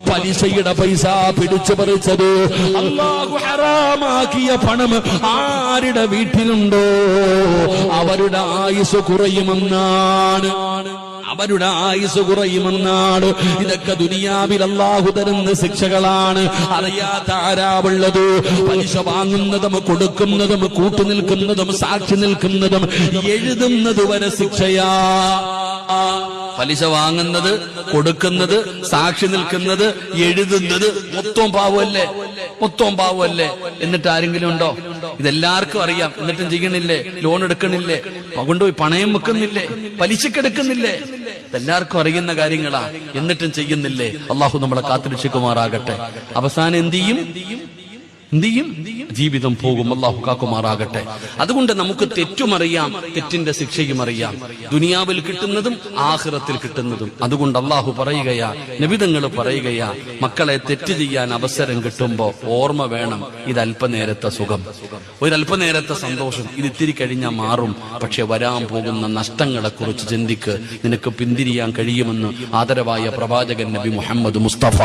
പലിശയുടെ പൈസ പിടിച്ചു പറിച്ചത്, അല്ലാഹു ഹറാമാക്കിയ പണം ആരുടെ വീട്ടിലുണ്ടോ അവരുടെ ആയുസ് കുറയുമെന്നാണ്. അവരുടെ ആയുസ് കുറയുമെന്നാണ്. ഇതൊക്കെ ദുനിയാവിൽ അല്ലാഹു തരുന്ന ശിക്ഷകളാണ്. അറിയാത്ത ആരാവുള്ളത്? പലിശ വാങ്ങുന്നതും കൊടുക്കുന്നതും കൂട്ടുനിൽക്കുന്നതും സാക്ഷി നിൽക്കുന്നതും എഴുതുന്നത് വരെ ശിക്ഷയാ. പലിശ വാങ്ങുന്നത്, കൊടുക്കുന്നത്, സാക്ഷി നിൽക്കുന്നത്, എഴുതുന്നത് മൊത്തം പാവമല്ലേ, മൊത്തം പാവമല്ലേ. എന്നിട്ട് ആരെങ്കിലും ഉണ്ടോ? ഇതെല്ലാവർക്കും അറിയാം. എന്നിട്ടും ചെയ്യണില്ലേ? ലോൺ എടുക്കണില്ലേ? കൊണ്ടുപോയി പണയം വെക്കുന്നില്ലേ? പലിശക്കെടുക്കുന്നില്ലേ? ഇതെല്ലാവർക്കും അറിയുന്ന കാര്യങ്ങളാ. എന്നിട്ടും ചെയ്യുന്നില്ലേ? അള്ളാഹു നമ്മളെ കാത്തുരക്ഷിക്കുമാറാകട്ടെ. അവസാനം എന്ത് ചെയ്യും? ജീവിതം പോകും. അല്ലാഹു കാക്കുമാറാകട്ടെ. അതുകൊണ്ട് നമുക്ക് തെറ്റുമറിയാം, തെറ്റിന്റെ ശിക്ഷയും അറിയാം, ദുനിയാവിൽ കിട്ടുന്നതും ആഖിറത്തിൽ കിട്ടുന്നതും. അതുകൊണ്ട് അല്ലാഹു പറയുകയാ, നബിതങ്ങൾ പറയുകയാ, മക്കളെ തെറ്റ് ചെയ്യാൻ അവസരം കിട്ടുമ്പോ ഓർമ്മ വേണം, ഇത് അല്പനേരത്തെ സുഖം, ഒരല്പനേരത്തെ സന്തോഷം, ഇത് ഇത്തിരി കഴിഞ്ഞാൽ മാറും. പക്ഷെ വരാൻ പോകുന്ന നഷ്ടങ്ങളെ കുറിച്ച് ചിന്തിക്ക്. നിനക്ക് പിന്തിരിയാൻ കഴിയുമെന്ന് ആദരവായ പ്രവാചകൻ നബി മുഹമ്മദ് മുസ്തഫ.